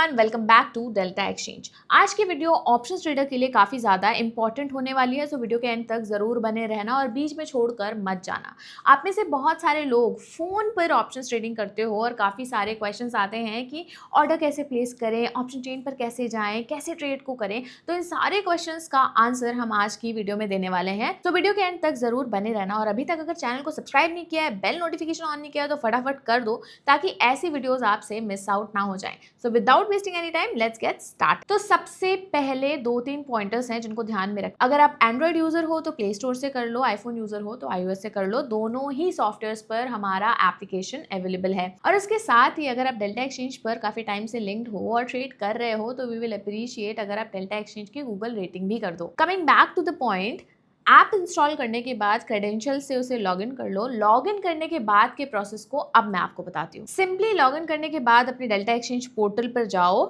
Everyone, welcome back to Delta Exchange. आज की video option trader के लिए काफ़ी ज़्यादा इंपॉर्टेंट होने वाली है, सो वीडियो के एंड तक ज़रूर बने रहना और बीच में छोड़कर मत जाना। आप में से बहुत सारे लोग फ़ोन पर ऑप्शन ट्रेडिंग करते हो और काफ़ी सारे क्वेश्चंस आते हैं कि ऑर्डर कैसे प्लेस करें, ऑप्शन चेन पर कैसे जाएँ, कैसे ट्रेड को करें। तो इन सारे क्वेश्चंस का आंसर हम आज की वीडियो में देने वाले हैं, तो वीडियो के एंड तक ज़रूर बने रहना। और अभी तक अगर चैनल को सब्सक्राइब नहीं किया है, बेल नोटिफिकेशन ऑन नहीं किया है, तो फटाफट कर दो ताकि ऐसी वीडियोस आपसे मिस आउट ना हो जाएं। So without wasting any time let's get start. तो सबसे पहले 2-3 पॉइंटर्स हैं जिनको ध्यान में रख। अगर आप एंड्रॉइड यूजर हो तो प्ले स्टोर से कर लो, आईफोन यूजर हो तो iOS से कर लो। दोनों ही सॉफ्टवेयर्स पर हमारा एप्लीकेशन अवेलेबल है। और इसके साथ ही अगर आप डेल्टा एक्सचेंज पर काफी टाइम से लिंक्ड हो और ट्रेड कर रहे हो तो वी विल अप्रिशिएट अगर आप डेल्टा एक्सचेंज की गूगल रेटिंग भी कर दो। Coming back to the point, app install करने के बाद क्रेडेंशियल से उसे लॉगिन कर लो। लॉगिन करने के बाद के प्रोसेस को अब मैं आपको बताती हूँ। सिंपली लॉगिन करने के बाद अपने डेल्टा एक्सचेंज पोर्टल पर जाओ।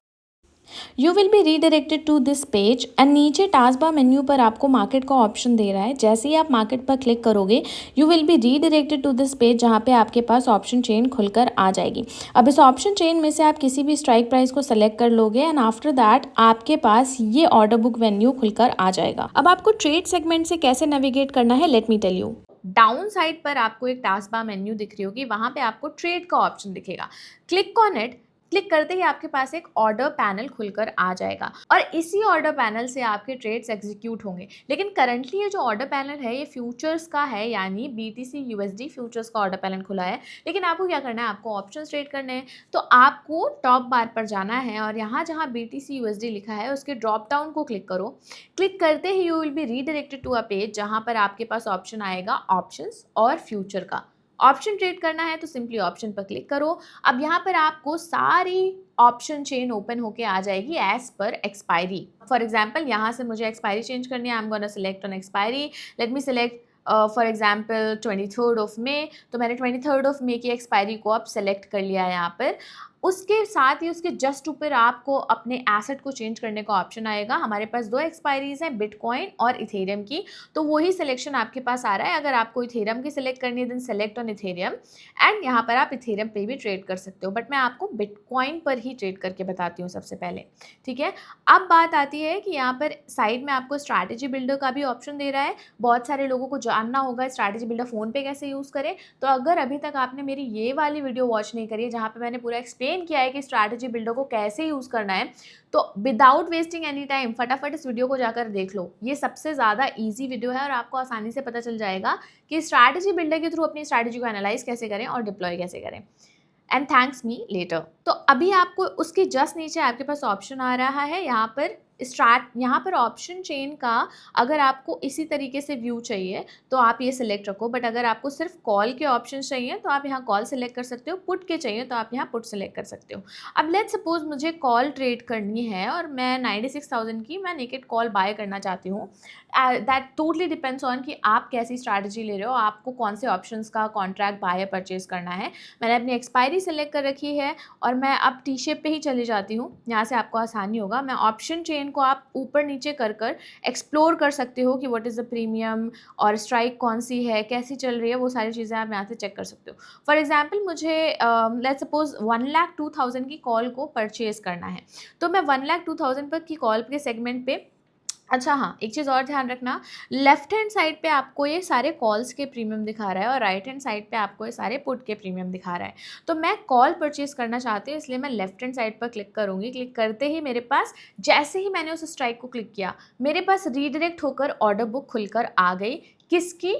You will be redirected to this page and नीचे टास्क बार मेन्यू पर आपको मार्केट का ऑप्शन दे रहा है। जैसे ही आप मार्केट पर क्लिक करोगे you will be redirected to this page जहाँ पे आपके पास ऑप्शन चेन खुलकर आ जाएगी। अब इस ऑप्शन चेन में से आप किसी भी स्ट्राइक प्राइस को सेलेक्ट कर लोगे एंड आफ्टर दैट आपके पास ये ऑर्डर बुक वेन्यू खुलकर आ जाएगा। अब आपको ट्रेड सेगमेंट से कैसे नेविगेट करना है, let me tell you. Down side पर आपको एक टास्क बार मेन्यू दिख रही होगी, वहां पे आपको ट्रेड का ऑप्शन दिखेगा। Click on it. क्लिक करते ही आपके पास एक ऑर्डर पैनल खुलकर आ जाएगा और इसी ऑर्डर पैनल से आपके ट्रेड्स एग्जीक्यूट होंगे। लेकिन करंटली ये जो ऑर्डर पैनल है ये फ्यूचर्स का है, यानी BTC USD फ्यूचर्स का ऑर्डर पैनल खुला है। लेकिन आपको क्या करना है, आपको ऑप्शन ट्रेड करने हैं तो आपको टॉप बार पर जाना है और यहाँ जहाँ BTC USD लिखा है उसके ड्रॉप डाउन को क्लिक करो। क्लिक करते ही you will be redirected to a page जहाँ पर आपके पास ऑप्शन आएगा ऑप्शंस और फ्यूचर का। ऑप्शन ट्रेड करना है तो सिंपली ऑप्शन पर क्लिक करो। अब यहाँ पर आपको सारी ऑप्शन चेन ओपन होके आ जाएगी as per expiry. For example यहाँ से मुझे एक्सपायरी चेंज करनी है। आई am gonna select on expiry. Let me select for example 23rd of May. तो मैंने 23rd ऑफ मे की एक्सपायरी को अब सेलेक्ट कर लिया है यहाँ पर। उसके साथ ही उसके जस्ट ऊपर आपको अपने एसेट को चेंज करने का ऑप्शन आएगा। हमारे पास 2 एक्सपायरीज हैं, बिटकॉइन और इथेरियम की, तो वही सिलेक्शन आपके पास आ रहा है। अगर आपको इथेरियम की सिलेक्ट करनी है then select on Ethereum and यहाँ पर आप इथेरियम पे भी ट्रेड कर सकते हो, बट मैं आपको बिटकॉइन पर ही ट्रेड करके बताती हूँ सबसे पहले, ठीक है। अब बात आती है कि यहाँ पर साइड में आपको स्ट्रैटेजी बिल्डर का भी ऑप्शन दे रहा है। बहुत सारे लोगों को जानना होगा स्ट्रैटेजी बिल्डर फ़ोन पे कैसे यूज़ करें। तो अगर अभी तक आपने मेरी ये वाली वीडियो वॉच नहीं करी है जहाँ पे मैंने पूरा एक्सप्लेन किया है कि स्ट्रैटेजी बिल्डर को कैसे यूज़ करना है, तो विदाउट वेस्टिंग एनी टाइम फटाफट इस वीडियो को जाकर देख लो। ये सबसे ज़्यादा ईजी वीडियो है और आपको आसानी से पता चल जाएगा कि स्ट्रैटेजी बिल्डर के थ्रू अपनी स्ट्रैटेजी को एनालाइज कैसे करें और डिप्लॉय कैसे करें। And thanks me later. तो अभी आपको उसके जस्ट नीचे आपके पास ऑप्शन आ रहा है यहाँ पर ऑप्शन चेन का। अगर आपको इसी तरीके से व्यू चाहिए तो आप ये सिलेक्ट रखो, बट अगर आपको सिर्फ कॉल के ऑप्शन चाहिए तो आप यहाँ कॉल सिलेक्ट कर सकते हो। पुट के चाहिए तो आप यहाँ पुट सिलेक्ट कर सकते हो। अब लेट्स सपोज मुझे कॉल ट्रेड करनी है और मैं 96,000 की मैं नेकेड कॉल बाय करना चाहती हूँ। दैट टोटली डिपेंड्स ऑन कि आप कैसी स्ट्रैटेजी ले रहे हो, आपको कौन से ऑप्शंस का कॉन्ट्रैक्ट बाय या परचेज करना है। मैंने अपनी एक्सपायरी सेलेक्ट कर रखी है और मैं अब टी शेप पे ही चली जाती हूँ। यहाँ से आपको आसानी होगा। मैं ऑप्शन चेन को आप ऊपर नीचे कर एक्सप्लोर कर सकते हो कि व्हाट इज़ द प्रीमियम और स्ट्राइक कौन सी है, कैसी चल रही है, वो सारी चीज़ें आप यहाँ से चेक कर सकते हो। फॉर एग्जाम्पल मुझे लेट्स सपोज 1,02,000 की कॉल को परचेज करना है, तो मैं 1,02,000 पर की कॉल के सेगमेंट पे। अच्छा हाँ, एक चीज़ और ध्यान रखना, लेफ्ट हैंड साइड पे आपको ये सारे कॉल्स के प्रीमियम दिखा रहा है और राइट हैंड साइड पे आपको ये सारे पुट के प्रीमियम दिखा रहा है। तो मैं कॉल परचेज करना चाहती हूँ इसलिए मैं लेफ्ट हैंड साइड पर क्लिक करूँगी। क्लिक करते ही मेरे पास, जैसे ही मैंने उस स्ट्राइक को क्लिक किया, मेरे पास रीडायरेक्ट होकर ऑर्डर बुक खुलकर आ गई। किसकी?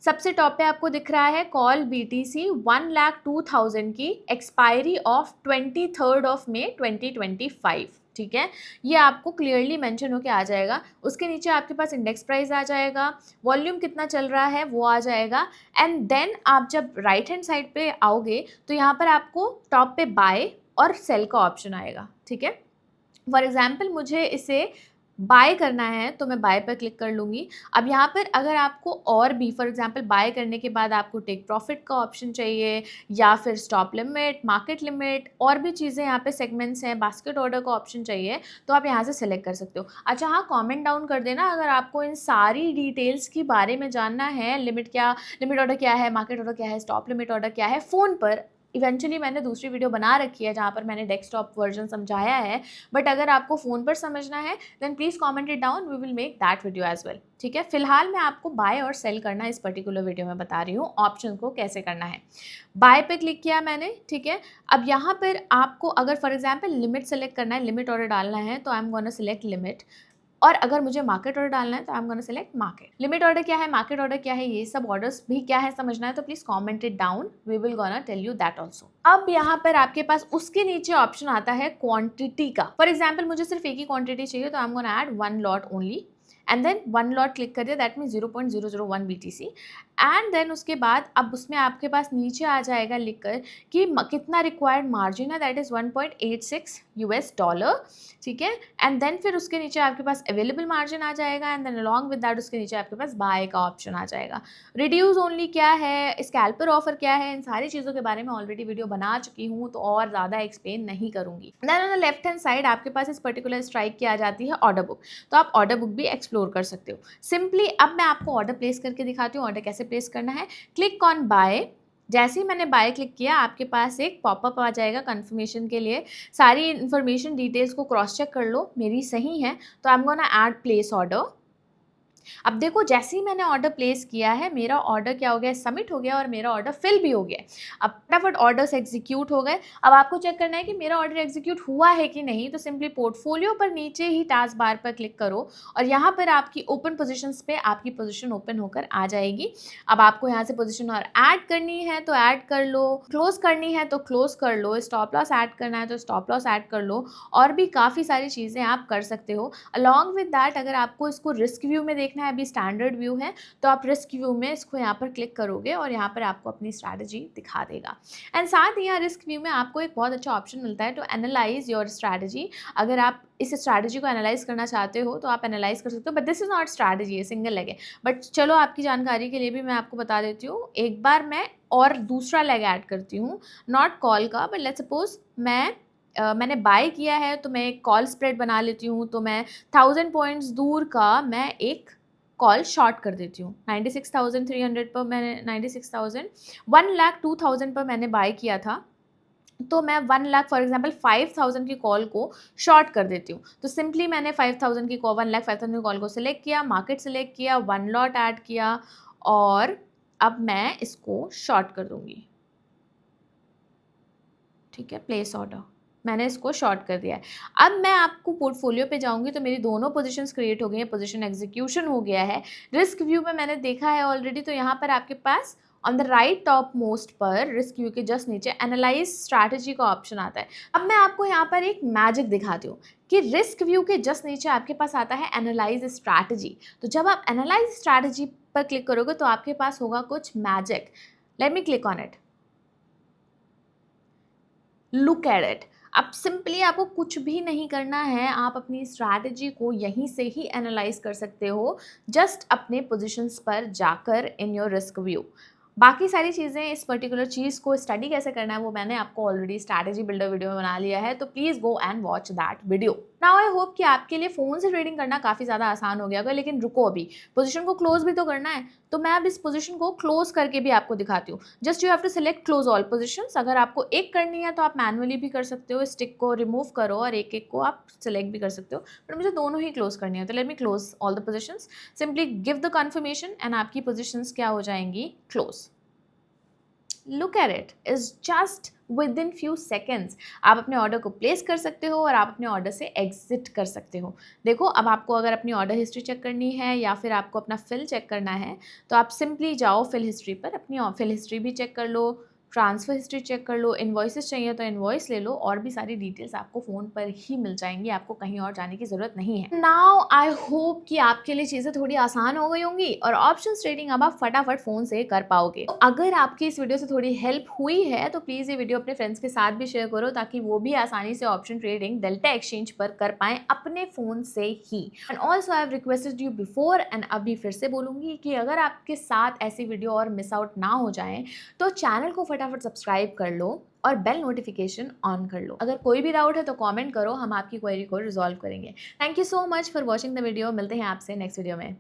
सबसे टॉप पे आपको दिख रहा है कॉल BTC 1,02,000 की, expiry of 23rd of May 2025, ठीक है। ये आपको क्लियरली मेंशन होके आ जाएगा। उसके नीचे आपके पास इंडेक्स प्राइस आ जाएगा, वॉल्यूम कितना चल रहा है वो आ जाएगा एंड देन आप जब राइट हैंड साइड पे आओगे तो यहाँ पर आपको टॉप पे बाय और सेल का ऑप्शन आएगा, ठीक है। फॉर एग्जाम्पल मुझे इसे बाय करना है तो मैं बाय पर क्लिक कर लूँगी। अब यहाँ पर अगर आपको और भी, फॉर एग्जांपल बाय करने के बाद आपको टेक प्रॉफिट का ऑप्शन चाहिए या फिर स्टॉप लिमिट, मार्केट लिमिट, और भी चीज़ें यहाँ पे सेगमेंट्स हैं, बास्केट ऑर्डर का ऑप्शन चाहिए तो आप यहाँ से सिलेक्ट कर सकते हो। अच्छा हाँ, कमेंट डाउन कर देना अगर आपको इन सारी डिटेल्स के बारे में जानना है। लिमिट ऑर्डर क्या है, मार्केट ऑर्डर क्या है, स्टॉप लिमिट ऑर्डर क्या है, फ़ोन पर इवेंचुअली मैंने दूसरी वीडियो बना रखी है जहाँ पर मैंने डेस्कटॉप वर्जन समझाया है, बट अगर आपको फ़ोन पर समझना है then please comment it down, we will make that video as well. ठीक है, फिलहाल मैं आपको बाय और सेल करना इस पर्टिकुलर वीडियो में बता रही हूँ, ऑप्शन को कैसे करना है। बाय पे क्लिक किया मैंने, ठीक है। अब यहाँ पर आपको अगर फॉर एग्जाम्पल लिमिट सेलेक्ट करना है, लिमिट ऑर्डर डालना है, तो I am gonna select limit. और अगर मुझे मार्केट ऑर्डर डालना है तो I am gonna select market. Limit order क्या है, मार्केट ऑर्डर क्या है, ये सब ऑर्डर्स भी क्या है समझना है तो please comment it down, we will gonna tell you that also. अब यहाँ पर आपके पास उसके नीचे ऑप्शन आता है क्वांटिटी का। फॉर एग्जाम्पल मुझे सिर्फ एक ही क्वांटिटी चाहिए तो I am gonna add 1 lot only, and then 1 lot click कर दिया, that mean 0.001 BTC। And then उसके बाद अब उसमें आपके पास नीचे आ जाएगा लिखकर कि कितना रिक्वायर्ड मार्जिन है, दैट इज़ $1.86। ठीक है, एंड देन फिर उसके नीचे आपके पास अवेलेबल मार्जिन आ जाएगा, and then along with that उसके नीचे आपके पास बाय का ऑप्शन आ जाएगा। रिड्यूस ओनली क्या है, स्कैल्पर ऑफर क्या है, इन सारी चीज़ों के बारे में ऑलरेडी वीडियो बना चुकी हूँ तो और ज़्यादा एक्सप्लेन नहीं करूँगी। Then on the left hand side आपके पास इस पर्टिकुलर स्ट्राइक की आ जाती है ऑर्डर बुक, तो आप ऑर्डर बुक भी एक्सप्लोर कर सकते हो। सिंपली अब मैं आपको ऑर्डर प्लेस करके दिखाती हूँ, ऑर्डर कैसे प्लेस करना है। क्लिक ऑन बाय, जैसे ही मैंने बाय क्लिक किया आपके पास एक पॉपअप आ जाएगा कंफर्मेशन के लिए, सारी इन्फॉर्मेशन डिटेल्स को क्रॉस चेक कर लो मेरी सही है तो I am gonna add place order. अब देखो जैसे ही मैंने ऑर्डर प्लेस किया है मेरा ऑर्डर क्या हो गया, सबमिट हो गया और मेरा ऑर्डर फिल भी हो गया। अब फटाफट ऑर्डर्स एग्जीक्यूट हो गए। अब आपको चेक करना है कि मेरा ऑर्डर एग्जीक्यूट हुआ है कि नहीं, तो सिंपली पोर्टफोलियो पर नीचे ही टास्क बार पर क्लिक करो और यहाँ पर आपकी ओपन पोजिशंस पे आपकी पोजिशन ओपन होकर आ जाएगी। अब आपको यहाँ से पोजिशन और ऐड करनी है तो ऐड कर लो, क्लोज करनी है तो क्लोज कर लो, स्टॉप लॉस ऐड करना है तो स्टॉप लॉस ऐड कर लो, और भी काफ़ी सारी चीज़ें आप कर सकते हो। अलॉन्ग विद दैट अगर आपको इसको रिस्क व्यू में देखना है, अभी स्टैंडर्ड व्यू है तो आप रिस्क व्यू में इसको यहाँ पर क्लिक करोगे और यहाँ पर आपको अपनी स्ट्रैटेजी दिखा देगा। एंड साथ ही यहाँ रिस्क व्यू में आपको एक बहुत अच्छा ऑप्शन मिलता है टू एनालाइज योर स्ट्रैटेजी। अगर आप इस स्ट्रैटेजी को एनालाइज करना चाहते हो तो आप एनालाइज कर सकते हो, but this is not strategy, ये सिंगल लेग है। बट चलो आपकी जानकारी के लिए भी मैं आपको बता देती हूँ, एक बार मैं और दूसरा लेग ऐड करती हूँ, नॉट कॉल का, बट लेट्स सपोज मैंने बाय किया है तो मैं एक कॉल स्प्रेड बना लेती हूँ, तो मैं 1000 पॉइंट्स दूर का मैं एक कॉल शॉर्ट कर देती हूँ। 96,300 पर मैंने 1,02,000 पर मैंने बाय किया था, तो मैं 1 लाख फॉर एग्जांपल 5,000 की कॉल को शॉर्ट कर देती हूँ। तो सिंपली मैंने 5,000 की कॉल 1,05,000 की कॉल को सिलेक्ट किया, मार्केट सिलेक्ट किया, 1 लॉट ऐड किया और अब मैं इसको शॉर्ट कर दूँगी। ठीक है, प्लेस ऑर्डर, मैंने इसको शॉर्ट कर दिया है। अब मैं आपको पोर्टफोलियो पे जाऊंगी तो मेरी दोनों पोजीशंस क्रिएट हो गई हैं, पोजीशन एग्जीक्यूशन हो गया है। रिस्क व्यू में मैंने देखा है ऑलरेडी, तो यहाँ पर आपके pass on the right top most पर रिस्क व्यू के जस्ट नीचे एनालाइज स्ट्रैटेजी का ऑप्शन आता है। अब मैं आपको यहाँ पर एक मैजिक दिखाती हूँ कि रिस्क व्यू के जस्ट नीचे आपके पास आता है एनालाइज स्ट्रैटेजी। तो जब आप एनालाइज स्ट्रैटेजी पर क्लिक करोगे तो आपके पास होगा कुछ magic. Let me click on it, look at it. अब सिंपली आपको कुछ भी नहीं करना है, आप अपनी स्ट्रैटेजी को यहीं से ही एनालाइज कर सकते हो, जस्ट अपने पोजीशंस पर जाकर इन योर रिस्क व्यू। बाकी सारी चीज़ें, इस पर्टिकुलर चीज़ को स्टडी कैसे करना है वो मैंने आपको ऑलरेडी स्ट्रैटेजी बिल्डर वीडियो में बना लिया है, तो please go and watch that video. Now I hope कि आपके लिए फ़ोन से ट्रेडिंग करना काफ़ी ज़्यादा आसान हो गया होगा, लेकिन रुको, अभी पोजीशन को क्लोज भी तो करना है, तो मैं अब इस पोजीशन को क्लोज करके भी आपको दिखाती हूँ। Just you have to select close all positions. अगर आपको एक करनी है तो आप मैनुअली भी कर सकते हो, स्टिक को रिमूव करो और एक एक को आप सिलेक्ट भी कर सकते हो, बट मुझे दोनों ही क्लोज करनी है, तो let me close all the positions. Simply give the confirmation and आपकी पोजीशंस क्या हो जाएंगी, close. Look at it, is just with in few seconds आप अपने ऑर्डर को प्लेस कर सकते हो और आप अपने ऑर्डर से एग्जिट कर सकते हो। देखो, अब आपको अगर अपनी ऑर्डर हिस्ट्री चेक करनी है या फिर आपको अपना फिल चेक करना है तो आप सिंपली जाओ फिल हिस्ट्री पर, अपनी फिल हिस्ट्री भी चेक कर लो, ट्रांसफ़र हिस्ट्री चेक कर लो, इन्वॉइसेस चाहिए तो इन्वॉइस ले लो, और भी सारी डिटेल्स आपको फ़ोन पर ही मिल जाएंगी, आपको कहीं और जाने की ज़रूरत नहीं है। नाउ आई होप कि आपके लिए चीज़ें थोड़ी आसान हो गई होंगी और ऑप्शंस ट्रेडिंग अब आप फटाफट फ़ोन से कर पाओगे। तो अगर आपकी इस वीडियो से थोड़ी हेल्प हुई है तो प्लीज़ ये वीडियो अपने फ्रेंड्स के साथ भी शेयर करो, ताकि वो भी आसानी से ऑप्शन ट्रेडिंग डेल्टा एक्सचेंज पर कर पाएँ अपने फ़ोन से ही। And also I have requested you before and अभी फिर से बोलूँगी कि अगर आपके साथ ऐसी वीडियो और मिस आउट ना हो जाए तो चैनल को फटाफट सब्सक्राइब कर लो और बेल नोटिफिकेशन ऑन कर लो। अगर कोई भी डाउट है तो कमेंट करो, हम आपकी क्वेरी को रिजॉल्व करेंगे। Thank you so much for watching the video. मिलते हैं आपसे नेक्स्ट वीडियो में।